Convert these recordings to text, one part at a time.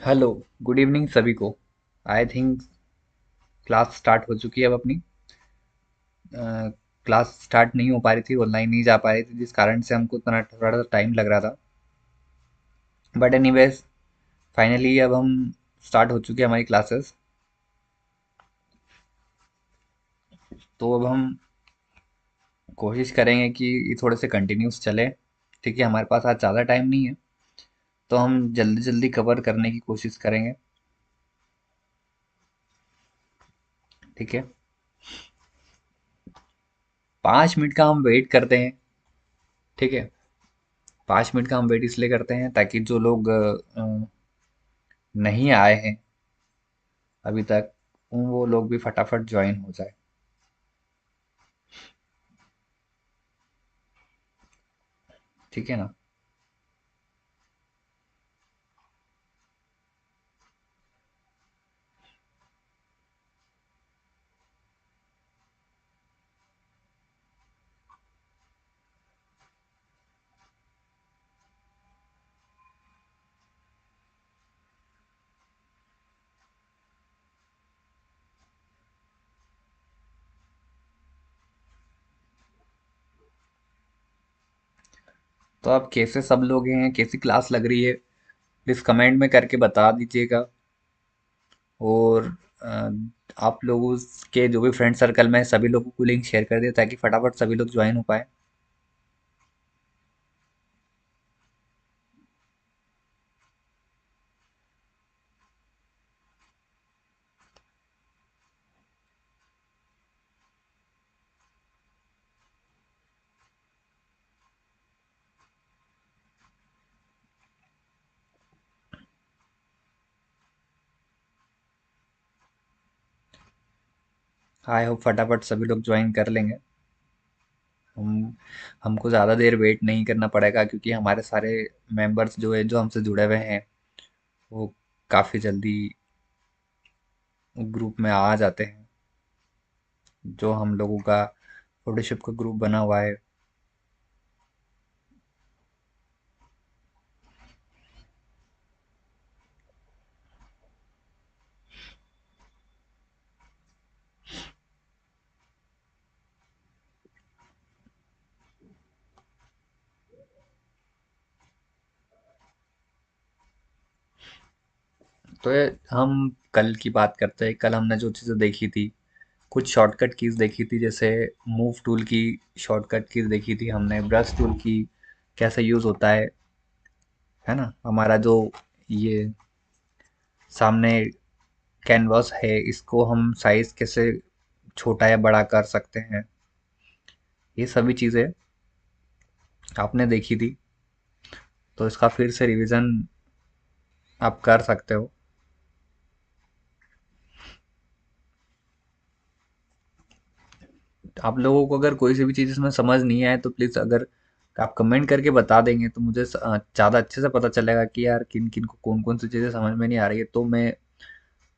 Hello. Good evening सभी को। I think class start हो चुकी है अब अपनी। क्लास स्टार्ट नहीं हो पा रही थी, ऑनलाइन नहीं जा पा रही थी, जिस कारण से हमको इतना थोड़ा सा टाइम लग रहा था। बट एनीवेज फाइनली अब हम स्टार्ट हो चुकी है हमारी क्लासेस। तो अब हम कोशिश करेंगे कि ये थोड़े से कंटिन्यूस चले। ठीक है, हमारे पास आज ज़्यादा टाइम नहीं है, तो हम जल्दी जल्दी कवर करने की कोशिश करेंगे। ठीक है, 5 मिनट का हम वेट करते हैं। ठीक है, 5 मिनट का हम वेट इसलिए करते हैं ताकि जो लोग नहीं आए हैं अभी तक, वो लोग भी फटाफट ज्वाइन हो जाए। ठीक है ना। तो आप कैसे सब लोग हैं, कैसी क्लास लग रही है, प्लीज कमेंट में करके बता दीजिएगा। और अ, आप लोगों के जो भी फ्रेंड सर्कल में है, सभी लोगों को लिंक शेयर कर दिया ताकि फटाफट सभी लोग ज्वाइन हो पाए। आई होप फटाफट सभी लोग ज्वाइन कर लेंगे। हम हमको ज़्यादा देर वेट नहीं करना पड़ेगा, क्योंकि हमारे सारे मेंबर्स जो है, जो हमसे जुड़े हुए हैं, वो काफ़ी जल्दी ग्रुप में आ जाते हैं। जो हम लोगों का फोटोशिप का ग्रुप बना हुआ है। तो ये हम कल की बात करते हैं। कल हमने जो चीज़ें देखी थी, कुछ शॉर्टकट कीज देखी थी, जैसे मूव टूल की शॉर्टकट कीज देखी थी हमने, ब्रश टूल की कैसे यूज़ होता है ना, हमारा जो ये सामने कैनवास है, इसको हम साइज कैसे छोटा या बड़ा कर सकते हैं, ये सभी चीज़ें आपने देखी थी। तो इसका फिर से रिवीजन आप कर सकते हो। आप लोगों को अगर कोई सी भी चीज़ इसमें समझ नहीं आए तो प्लीज़, अगर आप कमेंट करके बता देंगे तो मुझे ज़्यादा अच्छे से पता चलेगा कि यार किन किन को कौन कौन सी चीज़ें समझ में नहीं आ रही है, तो मैं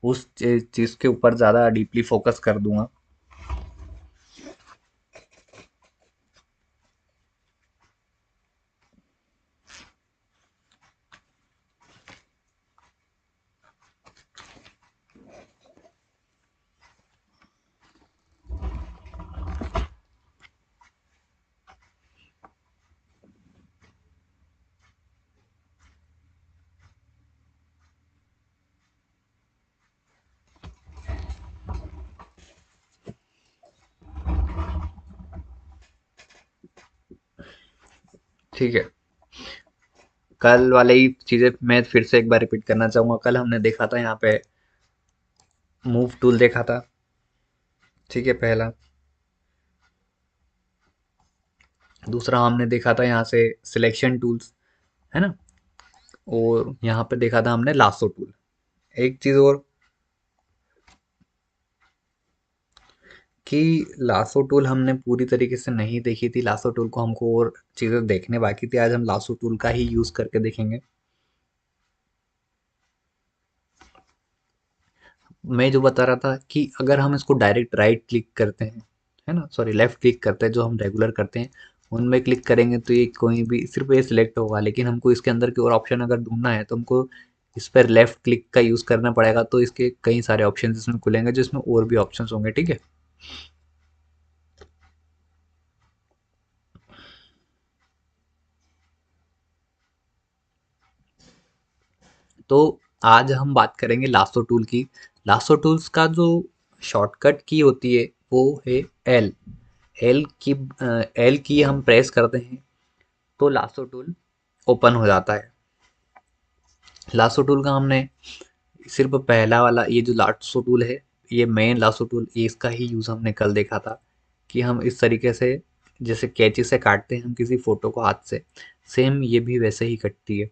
उस चीज़ के ऊपर ज़्यादा डीपली फोकस कर दूंगा। ठीक है, कल वाले ही चीज़ें मैं फिर से एक बार रिपीट करना चाहूँगा। कल हमने देखा था यहाँ पे मूव टूल देखा था। ठीक है, पहला। दूसरा हमने देखा था यहाँ से सिलेक्शन टूल्स, है ना। और यहाँ पे देखा था हमने लासो टूल। एक चीज़ और, कि लासो टूल हमने पूरी तरीके से नहीं देखी थी। लासो टूल को हमको और चीज़ें देखने बाकी थी। आज हम लासो टूल का ही यूज़ करके देखेंगे। मैं जो बता रहा था कि अगर हम इसको डायरेक्ट राइट क्लिक करते हैं, है ना, सॉरी लेफ्ट क्लिक करते हैं, जो हम रेगुलर करते हैं, उनमें क्लिक करेंगे तो ये कोई भी सिर्फ ये सिलेक्ट होगा। लेकिन हमको इसके अंदर की और ऑप्शन अगर ढूंढना है तो हमको इस पर लेफ्ट क्लिक का यूज़ करना पड़ेगा, तो इसके कई सारे ऑप्शन इसमें खुलेंगे, जिसमें और भी ऑप्शन होंगे। ठीक है, तो आज हम बात करेंगे लासो टूल की। लासो टूल्स का जो शॉर्टकट की होती है वो है एल। एल की एल की हम प्रेस करते हैं तो लासो टूल ओपन हो जाता है। लासो टूल का हमने सिर्फ पहला वाला ये जो लासो टूल है, ये मेन लासो टूल, ये इसका ही यूज़ हमने कल देखा था कि हम इस तरीके से जैसे कैंची से काटते हैं हम किसी फोटो को हाथ से, सेम ये भी वैसे ही कटती है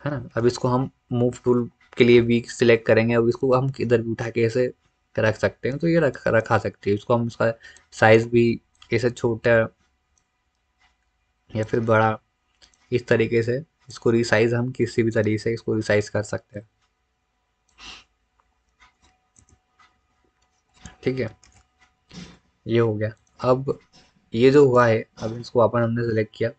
ना। अब इसको हम मूव टूल के लिए भी सिलेक्ट करेंगे। अब इसको हम किधर भी उठा के ऐसे रख सकते हैं, तो ये रखा सकती है। इसको हम उसका साइज भी ऐसे छोटा या फिर बड़ा, इस तरीके से इसको रिसाइज हम किसी भी तरीके से इसको रिसाइज कर सकते हैं। ठीक है, ये हो गया। अब ये जो हुआ है, अब इसको अपन हमने सेलेक्ट किया।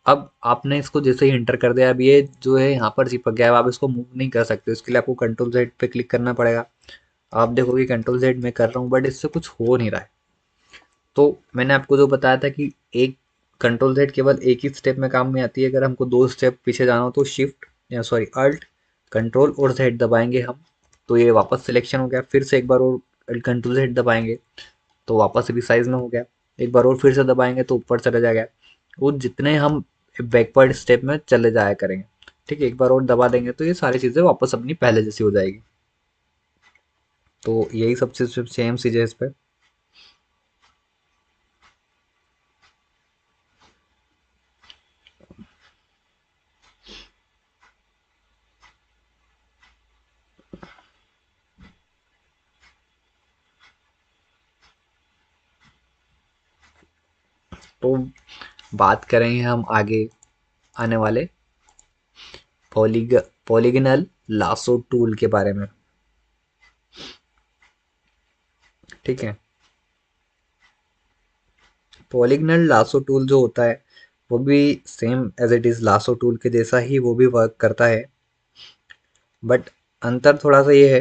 अब आपने इसको जैसे ही इंटर कर दिया, अब ये जो है यहाँ पर चिपक गया। अब आप इसको मूव नहीं कर सकते, उसके लिए आपको कंट्रोल जेड पे क्लिक करना पड़ेगा। आप देखोगे कंट्रोल जेड में कर रहा हूँ बट इससे कुछ हो नहीं रहा है। तो मैंने आपको जो बताया था कि एक कंट्रोल जेड केवल एक ही स्टेप में काम में आती है। अगर हमको दो स्टेप पीछे जाना हो तो शिफ्ट या सॉरी अल्ट कंट्रोल और जेड दबाएंगे हम, तो ये वापस सिलेक्शन हो गया। फिर से एक बार और कंट्रोल जेड दबाएंगे तो वापस रिसाइज में हो गया। एक बार और फिर से दबाएंगे तो ऊपर चले जाएगा। वो जितने हम बैकवर्ड स्टेप में चले जाया करेंगे। ठीक है, एक बार और दबा देंगे तो ये सारी चीज़ें वापस अपनी पहले जैसी हो जाएगी। तो यही सब चीज़ सेम चीज़ है इस पर। तो बात करेंगे हम आगे आने वाले पॉलीग पॉलीगनल लासो टूल के बारे में। ठीक है, पॉलीगनल लासो टूल जो होता है वो भी same as it is lasso tool के जैसा ही वो भी वर्क करता है। बट अंतर थोड़ा सा ये है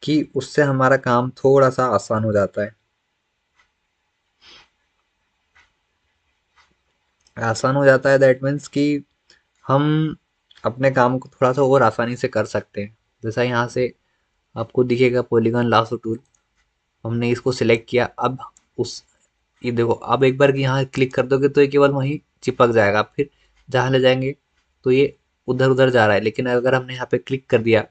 कि उससे हमारा काम थोड़ा सा आसान हो जाता है। आसान हो जाता है दैट मीन्स कि हम अपने काम को थोड़ा सा और आसानी से कर सकते हैं। जैसा यहाँ से आपको दिखेगा पॉलीगन लासो टूल, हमने इसको सिलेक्ट किया। अब उस ये देखो, अब एक बार यहाँ क्लिक कर दोगे तो ये केवल वहीं चिपक जाएगा। फिर जहाँ ले जाएंगे तो ये उधर उधर जा रहा है, लेकिन अगर हमने यहाँ पे क्लिक कर दिया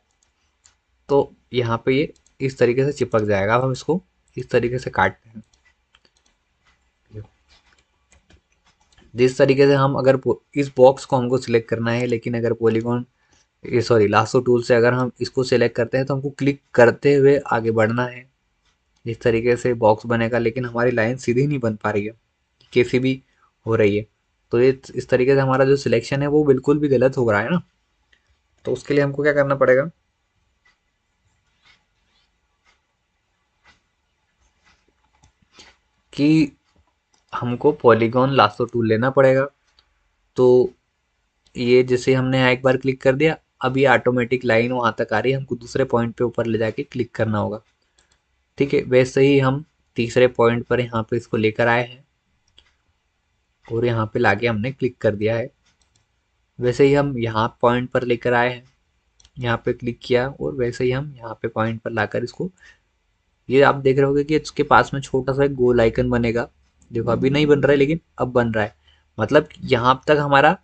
तो यहाँ पे ये इस तरीके से चिपक जाएगा। अब हम इसको इस तरीके से काटते हैं। जिस तरीके से हम अगर इस बॉक्स को हमको सिलेक्ट करना है, लेकिन अगर पॉलीगॉन ये सॉरी लासो टूल से अगर हम इसको सिलेक्ट करते हैं तो हमको क्लिक करते हुए आगे बढ़ना है। इस तरीके से बॉक्स बनेगा, लेकिन हमारी लाइन सीधी नहीं बन पा रही है, कैसी भी हो रही है। तो ये इस तरीके से हमारा जो सिलेक्शन है वो बिल्कुल भी गलत हो रहा है ना। तो उसके लिए हमको क्या करना पड़ेगा कि हमको पॉलीगॉन लासो टूल लेना पड़ेगा। तो ये जैसे हमने यहाँ एक बार क्लिक कर दिया, अब ये ऑटोमेटिक लाइन वहां तक आ रही है, हमको दूसरे पॉइंट पे ऊपर ले जाके क्लिक करना होगा। ठीक है, वैसे ही हम तीसरे पॉइंट पर यहाँ पे इसको लेकर आए हैं और यहाँ पे लाके हमने क्लिक कर दिया है। वैसे ही हम यहाँ पॉइंट पर लेकर आए हैं, यहाँ पे क्लिक किया और वैसे ही हम यहाँ पे पॉइंट पर लाकर इसको, ये आप देख रहे होगे कि इसके पास में छोटा सा एक गोल आइकन बनेगा। देखो अभी नहीं बन रहा है लेकिन अब बन रहा है। मतलब यहाँ तक हमारा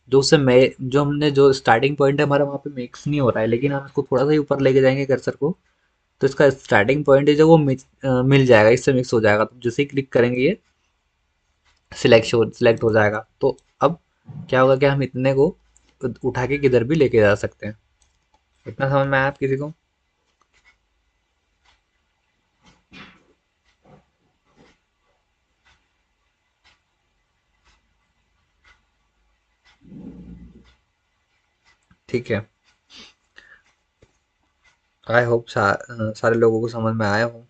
जो उससे जो हमने जो स्टार्टिंग पॉइंट है हमारा वहाँ पे मिक्स नहीं हो रहा है, लेकिन हम इसको थोड़ा सा ही ऊपर लेके जाएंगे कर्सर को तो इसका स्टार्टिंग पॉइंट है जो वो मिल जाएगा, इससे मिक्स हो जाएगा। तो जैसे ही क्लिक करेंगे ये सिलेक्ट हो जाएगा। तो अब क्या होगा कि हम इतने को उठा के किधर भी लेके जा सकते हैं। इतना समझ में आया आप किसी को? ठीक है, आई होप सारे लोगों को समझ में आया हो।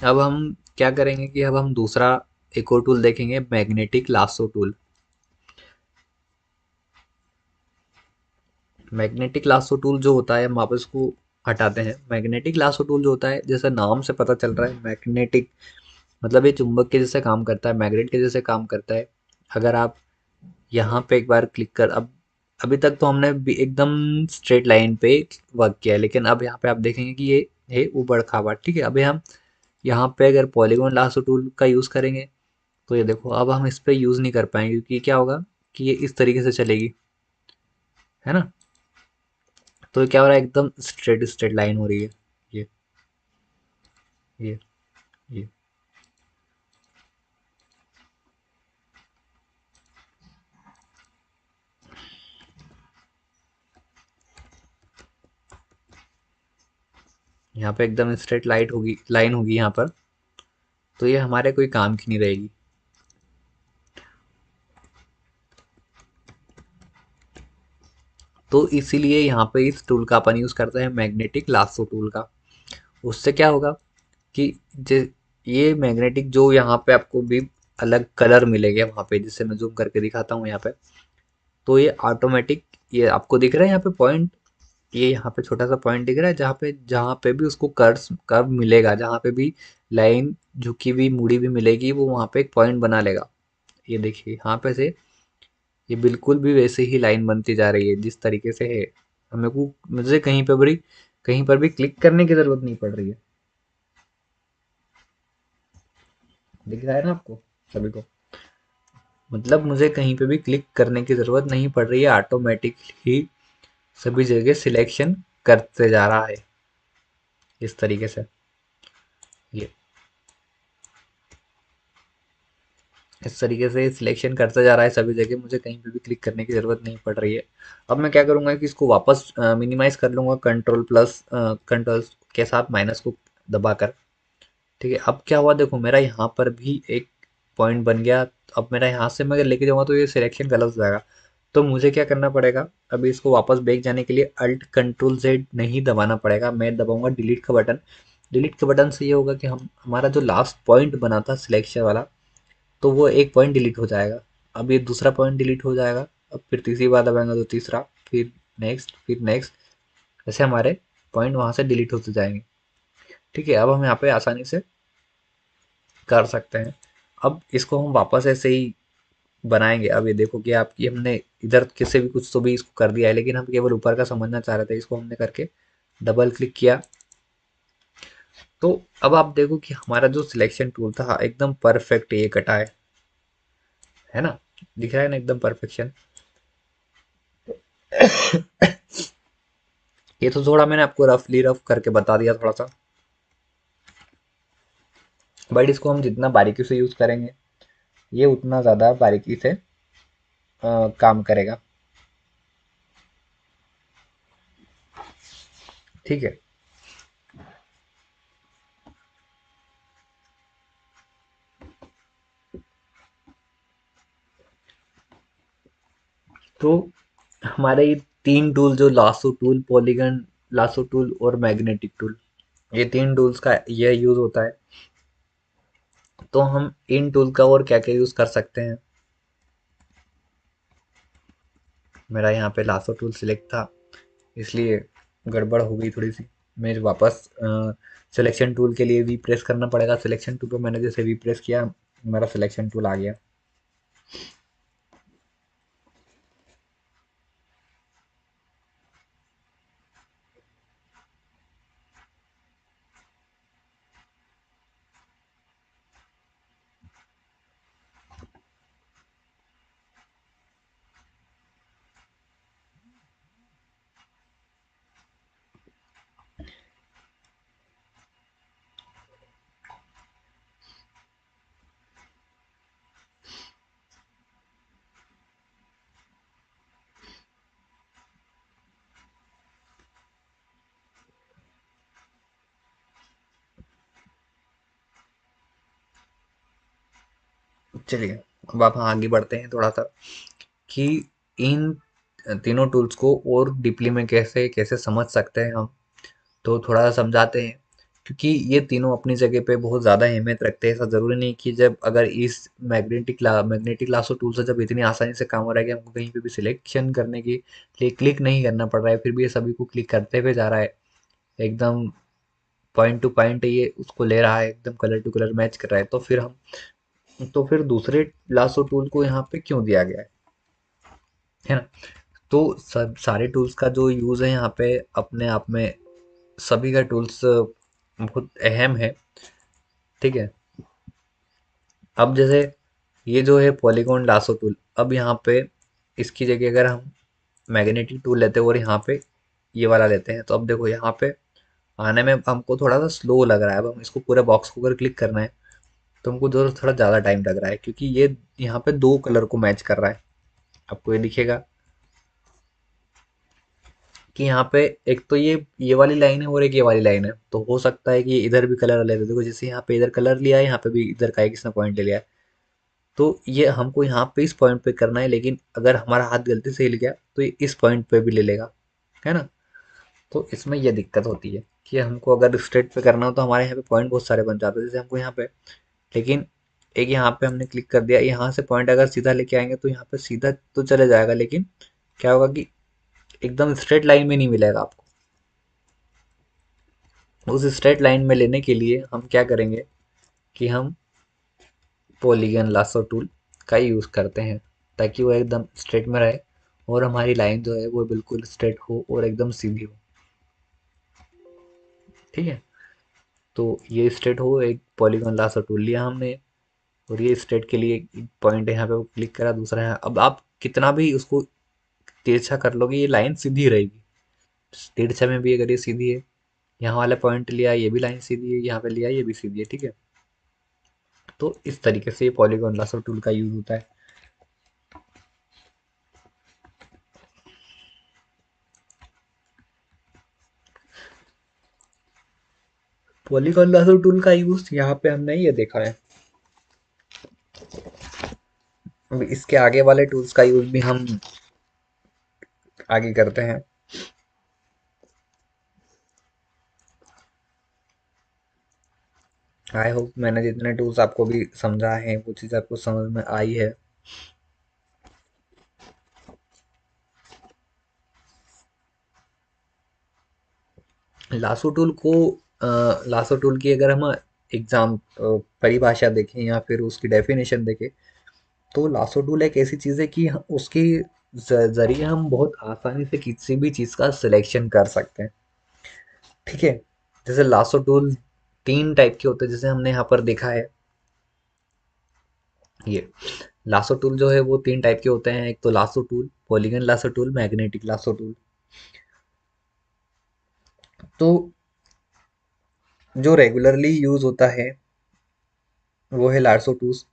अब हम क्या करेंगे कि अब हम दूसरा एक और टूल देखेंगे, magnetic lasso tool. Magnetic lasso tool जो होता है, हम वापस को हटाते हैं। मैग्नेटिक लासो टूल जो होता है, जैसे नाम से पता चल रहा है मैग्नेटिक, मतलब ये चुंबक के जैसे काम करता है, मैग्नेट के जैसे काम करता है। अगर आप यहाँ पे एक बार क्लिक कर, अब अभी तक तो हमने एकदम स्ट्रेट लाइन पे वर्क किया है, लेकिन अब यहाँ पे आप देखेंगे कि ये है ऊबड़ खाबड़। ठीक है, अभी हम यहाँ पे अगर पॉलीगॉन लासो टूल का यूज़ करेंगे, तो ये देखो अब हम इस पे यूज़ नहीं कर पाएंगे, क्योंकि क्या होगा कि ये इस तरीके से चलेगी, है ना। तो ये क्या हो रहा है, एकदम स्ट्रेट स्ट्रेट लाइन हो रही है। ये ये ये यहाँ पे एकदम स्ट्रेट लाइट होगी, लाइन होगी यहाँ पर। तो ये हमारे कोई काम की नहीं रहेगी। तो इसीलिए यहाँ पे इस टूल का अपन यूज़ करते हैं, मैग्नेटिक लासो टूल का। उससे क्या होगा कि ये मैग्नेटिक जो यहाँ पे आपको भी अलग कलर मिलेंगे वहाँ पे, जिससे मैं जूम करके दिखाता हूँ यहाँ पे। तो ये ऑटोमेटिक, ये आपको दिख रहा है यहाँ पे पॉइंट, ये यहाँ पे छोटा सा पॉइंट दिख रहा है, जहाँ पे भी उसको कर्व मिलेगा, जहाँ पे भी लाइन झुकी हुई मुड़ी भी मिलेगी, वो वहाँ पे एक पॉइंट बना लेगा। ये देखिए यहाँ पे से ये बिल्कुल भी वैसे ही लाइन बनती जा रही है जिस तरीके से है। हमें को मुझे कहीं पर भी क्लिक करने की जरूरत नहीं पड़ रही है। दिख रहा है ना आपको सभी को, मतलब मुझे कहीं पे भी क्लिक करने की ज़रूरत नहीं पड़ रही है, ऑटोमेटिक ही सभी जगह सिलेक्शन करते जा रहा है इस तरीके से। ये इस तरीके से सिलेक्शन करता जा रहा है सभी जगह, मुझे कहीं पे भी क्लिक करने की ज़रूरत नहीं पड़ रही है। अब मैं क्या करूँगा कि इसको वापस मिनिमाइज़ कर लूँगा, कंट्रोल प्लस कंट्रोल के साथ माइनस को दबाकर। ठीक है, अब क्या हुआ देखो, मेरा यहाँ पर भी एक पॉइंट बन गया। अब मेरा यहाँ से मैं अगर लेके जाऊँगा तो ये सिलेक्शन गलत हो जाएगा। तो मुझे क्या करना पड़ेगा, अभी इसको वापस बैक जाने के लिए अल्ट कंट्रोल जेड नहीं दबाना पड़ेगा, मैं दबाऊंगा डिलीट का बटन। डिलीट के बटन से ये होगा कि हम हमारा जो लास्ट पॉइंट बना था सिलेक्शन वाला, तो वो एक पॉइंट डिलीट हो जाएगा। अब ये दूसरा पॉइंट डिलीट हो जाएगा। अब फिर तीसरी बार दबाएंगे तो तीसरा, फिर नेक्स्ट, ऐसे हमारे पॉइंट वहाँ से डिलीट होते जाएंगे। ठीक है, अब हम यहाँ पे आसानी से कर सकते हैं। अब इसको हम वापस ऐसे ही बनाएंगे। अब ये देखो कि आपकी हमने इधर किसी भी कुछ तो भी इसको कर दिया है, लेकिन हम केवल ऊपर का समझना चाह रहे थे। इसको हमने करके डबल क्लिक किया, तो अब आप देखो कि हमारा जो सिलेक्शन टूल था एकदम परफेक्ट ये कटा है ना। दिख रहा है ना एकदम परफेक्शन। ये तो थोड़ा मैंने आपको रफली रफ करके बता दिया थोड़ा सा, बट इसको हम जितना बारीकी से यूज करेंगे, ये उतना ज्यादा बारीकी से काम करेगा। ठीक है, तो हमारे ये तीन टूल, जो lasso tool, polygon lasso tool और मैग्नेटिक टूल, ये तीन टूल्स का यह यूज होता है। तो हम इन टूल का और क्या क्या यूज कर सकते हैं। मेरा यहाँ पे लासो टूल सिलेक्ट था, इसलिए गड़बड़ हो गई थोड़ी सी। मैं वापस सिलेक्शन टूल के लिए वी प्रेस करना पड़ेगा। सिलेक्शन टूल पे मैंने जैसे वी प्रेस किया, मेरा सिलेक्शन टूल आ गया। चलिए, अब आप आगे बढ़ते हैं थोड़ा सा, कि इन तीनों टूल्स को और डीपली में कैसे कैसे समझ सकते हैं हम, तो थोड़ा सा समझाते हैं। क्योंकि ये तीनों अपनी जगह पे बहुत ज़्यादा अहमियत रखते हैं। ऐसा ज़रूरी नहीं कि जब अगर इस मैग्नेटिक लासो टूल से जब इतनी आसानी से काम हो रहा है कि हमको कहीं पे भी सिलेक्शन करने के लिए क्लिक नहीं करना पड़ रहा है, फिर भी ये सभी को क्लिक करते हुए जा रहा है। एकदम पॉइंट टू पॉइंट ये उसको ले रहा है, एकदम कलर टू कलर मैच कर रहा है। तो फिर दूसरे लासो टूल को यहाँ पे क्यों दिया गया है ना? तो सब सारे टूल्स का जो यूज़ है यहाँ पे अपने आप में, सभी का टूल्स बहुत अहम है। ठीक है। अब जैसे ये जो है पॉलीगॉन लासो टूल, अब यहाँ पे इसकी जगह अगर हम मैग्नेटिक टूल लेते हैं और यहाँ पे ये वाला लेते हैं, तो अब देखो यहाँ पे आने में हमको थोड़ा सा स्लो लग रहा है। अब हम इसको पूरे बॉक्स को अगर क्लिक करना है तो हमको थोड़ा ज़्यादा टाइम लग रहा है, क्योंकि ये यहाँ पे दो कलर को मैच कर रहा है। आपको ये दिखेगा कि यहाँ पे एक तो ये वाली लाइन है और एक ये वाली लाइन है, तो हो सकता है कि इधर भी कलर ले, देखो जैसे यहाँ पे इधर कलर लिया है, यहाँ पे भी इधर का एक इसने पॉइंट ले लिया है। तो ये हमको यहाँ पे इस पॉइंट पे करना है, लेकिन अगर हमारा हाथ गलती से हिल गया तो ये इस पॉइंट पे भी ले लेगा, है ना? तो इसमें ये दिक्कत होती है कि हमको अगर स्ट्रेट पे करना हो तो हमारे यहाँ पे पॉइंट बहुत सारे बन जाते हैं, जैसे हमको यहाँ पे, लेकिन एक यहाँ पे हमने क्लिक कर दिया, यहाँ से पॉइंट अगर सीधा लेके आएंगे तो यहाँ पे सीधा तो चले जाएगा, लेकिन क्या होगा कि एकदम स्ट्रेट लाइन में नहीं मिलेगा आपको। उस स्ट्रेट लाइन में लेने के लिए हम क्या करेंगे कि हम पॉलीगन लासो टूल का यूज़ करते हैं, ताकि वो एकदम स्ट्रेट में रहे और हमारी लाइन जो है वो बिल्कुल स्ट्रेट हो और एकदम सीधी हो। ठीक है। तो ये स्ट्रेट हो, एक पॉलीगन लासो टूल लिया हमने, और ये स्ट्रेट के लिए एक पॉइंट है यहाँ पे, वो क्लिक करा, दूसरा है। अब आप कितना भी उसको तिरछा कर लोगे ये लाइन सीधी रहेगी। तिरछा में भी अगर ये सीधी है, यहाँ वाला पॉइंट लिया ये भी लाइन सीधी है, यहाँ पे लिया ये भी सीधी है। ठीक है। तो इस तरीके से ये पॉलीगॉन लासो टूल का यूज होता है। पॉलीगॉन लासो टूल का यूज यहाँ पे हमने ये देखा है। अब इसके आगे वाले टूल्स का यूज भी हम आगे करते हैं। आई होप मैंने जितने टूल्स आपको भी समझा है वो चीज़ आपको समझ में आई है। लासो टूल को लासो टूल की अगर हम परिभाषा देखें या फिर उसकी डेफिनेशन देखें, तो लासो टूल एक ऐसी चीज़ है कि उसके जरिए हम बहुत आसानी से किसी भी चीज़ का सिलेक्शन कर सकते हैं। ठीक है। जैसे लासो टूल तीन टाइप के होते हैं, जैसे हमने यहाँ पर देखा है। ये लासो टूल जो है वो तीन टाइप के होते हैं, एक तो lasso tool, polygon lasso tool, magnetic lasso tool. तो जो रेगुलरली यूज होता है वो है लासो टूल्स।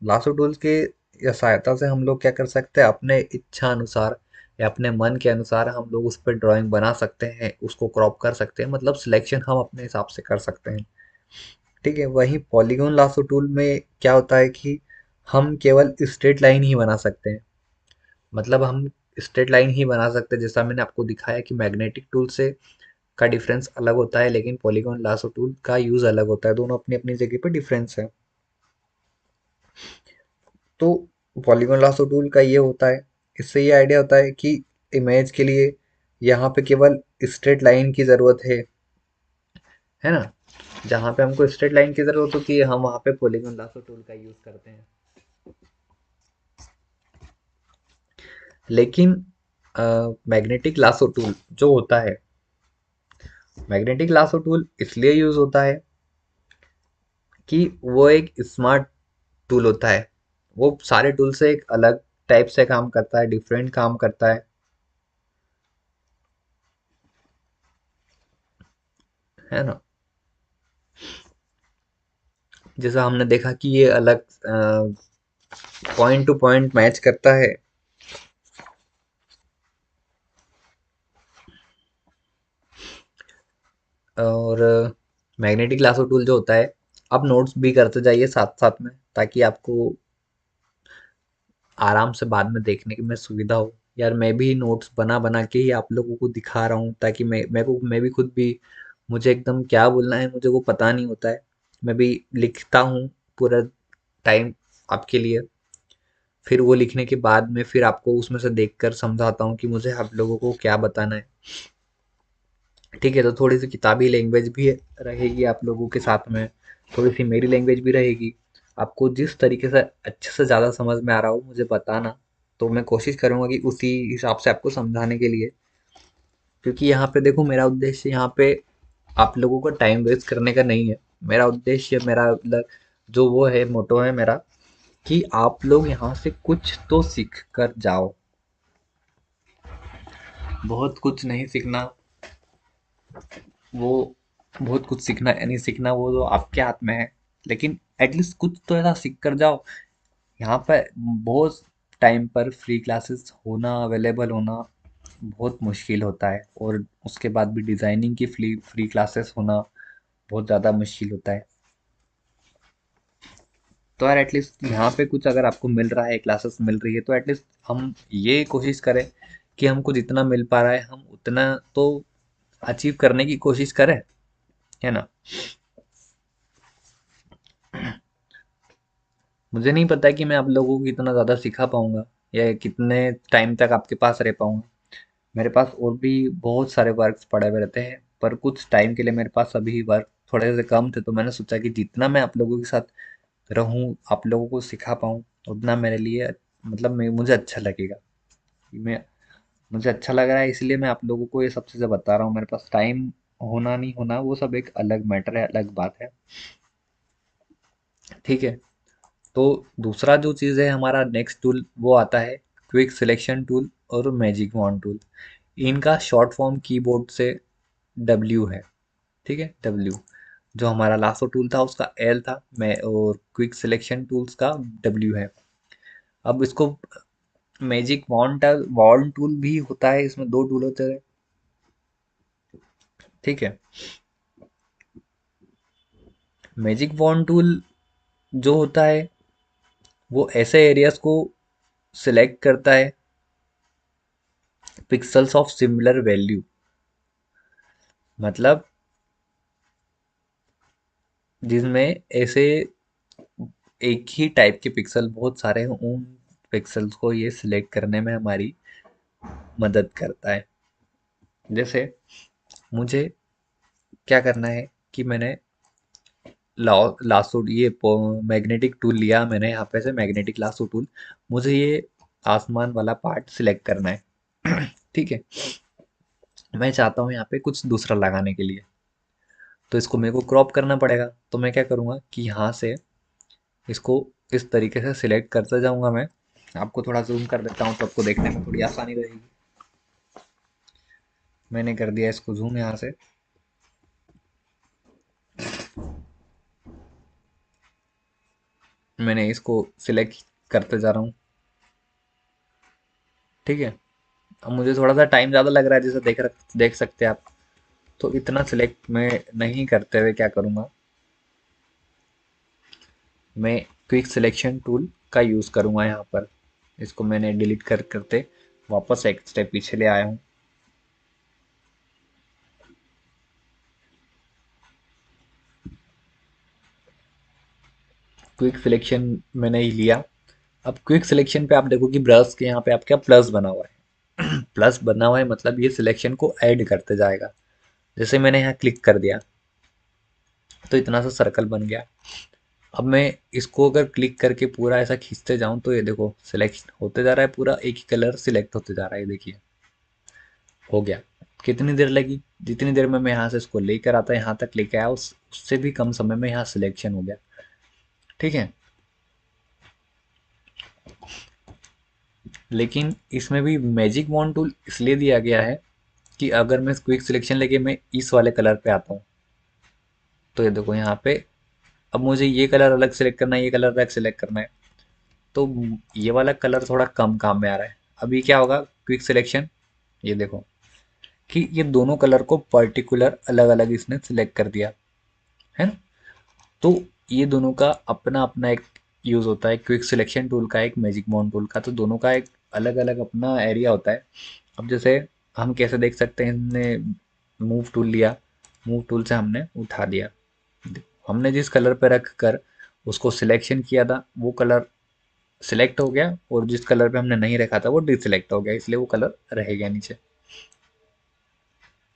लासो टूल्स के या सहायता से हम लोग क्या कर सकते हैं, अपने इच्छा अनुसार या अपने मन के अनुसार हम लोग उस पर ड्राइंग बना सकते हैं, उसको क्रॉप कर सकते हैं, मतलब सिलेक्शन हम अपने हिसाब से कर सकते हैं। ठीक है। वहीं पॉलीगॉन लासो टूल में क्या होता है कि हम केवल स्ट्रेट लाइन ही बना सकते हैं। मतलब हम स्ट्रेट लाइन ही बना सकते हैं, जैसा मैंने आपको दिखाया कि मैग्नेटिक टूल से का डिफरेंस अलग होता है, लेकिन पॉलीगॉन लासो टूल का यूज अलग होता है। दोनों अपनी अपनी जगह पे डिफरेंस है। तो पॉलीगॉन लासो टूल का ये होता है, इससे ये आइडिया होता है कि इमेज के लिए यहाँ पे केवल स्ट्रेट लाइन की ज़रूरत है ना? जहाँ पे हमको स्ट्रेट लाइन की ज़रूरत होती है हम वहाँ पे पॉलीगॉन लासो टूल का यूज़ करते हैं। लेकिन मैग्नेटिक लासो टूल जो होता है, मैग्नेटिक लासो टूल इसलिए यूज़ होता है कि वो एक स्मार्ट टूल होता है। वो सारे टूल से एक अलग टाइप से काम करता है, डिफरेंट काम करता है ना? जैसा हमने देखा कि ये अलग पॉइंट टू पॉइंट मैच करता है। और मैग्नेटिक लासो टूल जो होता है, आप नोट्स भी करते जाइए साथ साथ में, ताकि आपको आराम से बाद में देखने में सुविधा हो। यार मैं भी नोट्स बना बना के ही आप लोगों को दिखा रहा हूँ, ताकि मैं भी खुद भी मुझे एकदम क्या बोलना है मुझे वो पता नहीं होता है। मैं भी लिखता हूँ पूरा टाइम आपके लिए, फिर वो लिखने के बाद में फिर आपको उसमें से देखकर समझाता हूँ कि मुझे आप लोगों को क्या बताना है। ठीक है, तो थोड़ी सी किताबी लैंग्वेज भी रहेगी आप लोगों के साथ में, थोड़ी सी मेरी लैंग्वेज भी रहेगी। आपको जिस तरीके से अच्छे से ज़्यादा समझ में आ रहा हो मुझे बताना, तो मैं कोशिश करूँगा कि उसी हिसाब से आपको समझाने के लिए। क्योंकि यहाँ पे देखो, मेरा उद्देश्य यहाँ पे आप लोगों को टाइम वेस्ट करने का नहीं है। मेरा उद्देश्य, मेरा मतलब जो वो है, मोटो है मेरा, कि आप लोग यहाँ से कुछ तो सीख कर जाओ। बहुत कुछ नहीं सीखना, वो बहुत कुछ सीखना या नहीं सीखना वो तो आपके हाथ में है, लेकिन एटलीस्ट कुछ तो ऐसा सीख कर जाओ। यहाँ पर बहुत टाइम पर फ्री क्लासेस होना, अवेलेबल होना बहुत मुश्किल होता है, और उसके बाद भी डिज़ाइनिंग की फ्री फ्री क्लासेस होना बहुत ज़्यादा मुश्किल होता है। तो यार एटलीस्ट यहाँ पे कुछ अगर आपको मिल रहा है, क्लासेस मिल रही है, तो एटलीस्ट हम ये कोशिश करें कि हमको जितना मिल पा रहा है हम उतना तो अचीव करने की कोशिश करें, है ना। मुझे नहीं पता कि मैं आप लोगों को कितना ज़्यादा सिखा पाऊंगा या कितने टाइम तक आपके पास रह पाऊंगा। मेरे पास और भी बहुत सारे वर्क्स पड़े हुए रहते हैं, पर कुछ टाइम के लिए मेरे पास अभी वर्क थोड़े से कम थे, तो मैंने सोचा कि जितना मैं आप लोगों के साथ रहूं, आप लोगों को सिखा पाऊं, उतना मेरे लिए मतलब मुझे अच्छा लगेगा। मैं मुझे अच्छा लग रहा है, इसलिए मैं आप लोगों को ये सब चीज़ें बता रहा हूँ। मेरे पास टाइम होना नहीं होना वो सब एक अलग मैटर है, अलग बात है। ठीक है, तो दूसरा जो चीज़ है हमारा नेक्स्ट टूल, वो आता है क्विक सिलेक्शन टूल और मैजिक वॉन्ड टूल। इनका शॉर्ट फॉर्म कीबोर्ड से डब्ल्यू है। ठीक है, डब्ल्यू। जो हमारा लासो टूल था उसका एल था, मैं और क्विक सिलेक्शन टूल्स का डब्ल्यू है। अब इसको मैजिक वॉन्ड टूल भी होता है, इसमें दो टूल होते हैं। ठीक है, मैजिक वॉन्ड टूल जो होता है वो ऐसे एरियाज को सिलेक्ट करता है, पिक्सल्स ऑफ सिमिलर वैल्यू। मतलब जिसमें ऐसे एक ही टाइप के पिक्सल बहुत सारे हैं, उन पिक्सल्स को ये सिलेक्ट करने में हमारी मदद करता है। जैसे मुझे क्या करना है कि मैंने लासो ये मैग्नेटिक टूल लिया, मैंने यहाँ पे से मैग्नेटिक लासो टूल। मुझे ये आसमान वाला पार्ट सिलेक्ट करना है। ठीक है, मैं चाहता हूँ यहाँ पे कुछ दूसरा लगाने के लिए, तो इसको मेरे को क्रॉप करना पड़ेगा। तो मैं क्या करूँगा कि यहाँ से इसको इस तरीके से सिलेक्ट करते जाऊँगा। मैं आपको थोड़ा जूम कर देता हूँ तो आपको देखने में थोड़ी आसानी रहेगी। मैंने कर दिया इसको जूम यहाँ से। मैंने इसको सिलेक्ट करते जा रहा हूँ। ठीक है, अब मुझे थोड़ा सा टाइम ज़्यादा लग रहा है, जैसे देख सकते हैं आप। तो इतना सिलेक्ट मैं नहीं करते हुए क्या करूँगा, मैं क्विक सिलेक्शन टूल का यूज़ करूँगा यहाँ पर। इसको मैंने डिलीट करते वापस एक स्टेप पीछे ले आया हूँ। क्विक सिलेक्शन मैंने ही लिया। अब क्विक सिलेक्शन पे आप देखो कि ब्रश के यहाँ पे आपका प्लस बना हुआ है। प्लस बना हुआ है मतलब ये सिलेक्शन को ऐड करते जाएगा। जैसे मैंने यहाँ क्लिक कर दिया तो इतना सा सर्कल बन गया। अब मैं इसको अगर क्लिक करके पूरा ऐसा खींचते जाऊं तो ये देखो सिलेक्ट होते जा रहा है, पूरा एक ही कलर सिलेक्ट होते जा रहा है। ये देखिए हो गया। कितनी देर लगी, जितनी देर में मैं यहाँ से इसको लेकर आता यहाँ तक लेके आया, उससे भी कम समय में यहाँ सिलेक्शन हो गया। ठीक है, लेकिन इसमें भी मैजिक वॉन्ड टूल इसलिए दिया गया है कि अगर मैं क्विक सिलेक्शन लेके मैं इस वाले कलर पे आता हूँ, तो ये देखो यहाँ पे अब मुझे ये कलर अलग सिलेक्ट करना है, ये कलर अलग सिलेक्ट करना है, तो ये वाला कलर थोड़ा कम काम में आ रहा है। अभी क्या होगा, क्विक सिलेक्शन, ये देखो कि ये दोनों कलर को पर्टिकुलर अलग अलग इसने सिलेक्ट कर दिया है ना। तो ये दोनों का अपना अपना एक यूज़ होता है, क्विक सिलेक्शन टूल का एक, मैजिक वॉन्ड टूल का, तो दोनों का एक अलग अलग अपना एरिया होता है। अब जैसे हम कैसे देख सकते हैं, हमने मूव टूल लिया, मूव टूल से हमने उठा दिया। हमने जिस कलर पे रख कर उसको सिलेक्शन किया था वो कलर सिलेक्ट हो गया, और जिस कलर पे हमने नहीं रखा था वो डिसलेक्ट हो गया, इसलिए वो कलर रह गया नीचे।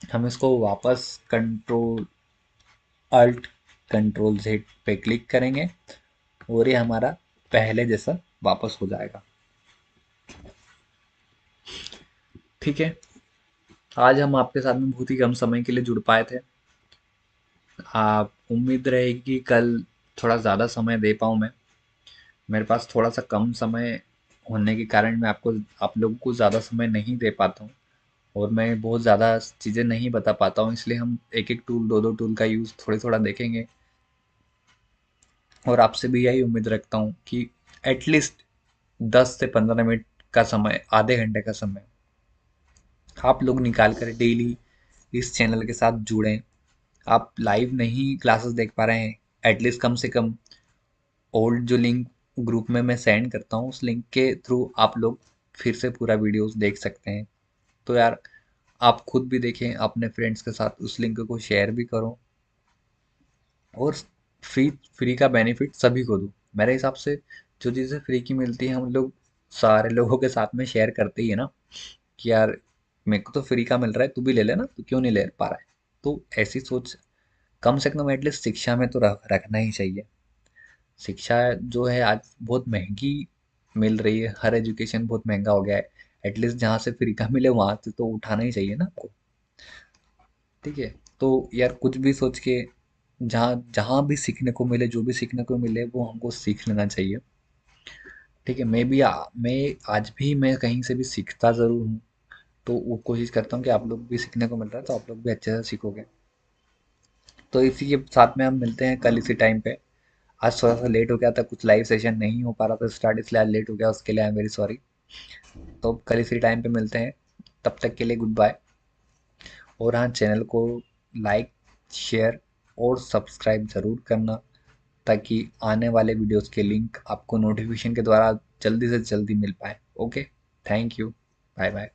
हम इसको वापस कंट्रोल अल्ट कंट्रोल जेड पे क्लिक करेंगे और ये हमारा पहले जैसा वापस हो जाएगा। ठीक है, आज हम आपके साथ में बहुत ही कम समय के लिए जुड़ पाए थे। आप उम्मीद रहेगी कि कल थोड़ा ज़्यादा समय दे पाऊँ मैं। मेरे पास थोड़ा सा कम समय होने के कारण मैं आपको आप लोगों को ज़्यादा समय नहीं दे पाता हूँ, और मैं बहुत ज़्यादा चीज़ें नहीं बता पाता हूँ, इसलिए हम एक एक टूल दो दो टूल का यूज़ थोड़े थोड़ा देखेंगे। और आपसे भी यही उम्मीद रखता हूँ कि एटलीस्ट 10 से 15 मिनट का समय, आधे घंटे का समय आप लोग निकाल कर डेली इस चैनल के साथ जुड़ें। आप लाइव नहीं क्लासेस देख पा रहे हैं, एटलीस्ट कम से कम ओल्ड जो लिंक ग्रुप में मैं सेंड करता हूँ उस लिंक के थ्रू आप लोग फिर से पूरा वीडियोस देख सकते हैं। तो यार आप खुद भी देखें, अपने फ्रेंड्स के साथ उस लिंक को शेयर भी करो, और फ्री फ्री का बेनिफिट सभी को दो। मेरे हिसाब से जो चीज़ें फ्री की मिलती हैं हम लोग सारे लोगों के साथ में शेयर करते ही है ना, कि यार मेरे को तो फ्री का मिल रहा है, तू भी ले लेना, तू क्यों नहीं ले पा रहा है। तो ऐसी सोच कम से कम एटलीस्ट शिक्षा में तो रखना ही चाहिए। शिक्षा जो है आज बहुत महंगी मिल रही है, हर एजुकेशन बहुत महंगा हो गया है। एटलीस्ट जहाँ से फ्री का मिले वहाँ से तो उठाना ही चाहिए ना आपको। ठीक है, तो यार कुछ भी सोच के जहाँ जहाँ भी सीखने को मिले, जो भी सीखने को मिले वो हमको सीख लेना चाहिए। ठीक है, मैं आज भी मैं कहीं से भी सीखता ज़रूर हूँ, तो वो कोशिश करता हूँ कि आप लोग भी सीखने को मिल रहा है तो आप लोग भी अच्छे से सीखोगे। तो इसी के साथ में हम मिलते हैं कल इसी टाइम पे। आज थोड़ा सा लेट हो गया था, कुछ लाइव सेशन नहीं हो पा रहा था स्टार्ट, इसलिए आज लेट हो गया, उसके लिए आई एम वेरी सॉरी। तो कल इसी टाइम पे मिलते हैं, तब तक के लिए गुड बाय। और हाँ, चैनल को लाइक, शेयर और सब्सक्राइब ज़रूर करना, ताकि आने वाले वीडियोस के लिंक आपको नोटिफिकेशन के द्वारा जल्दी से जल्दी मिल पाए। Okay, thank you, bye bye.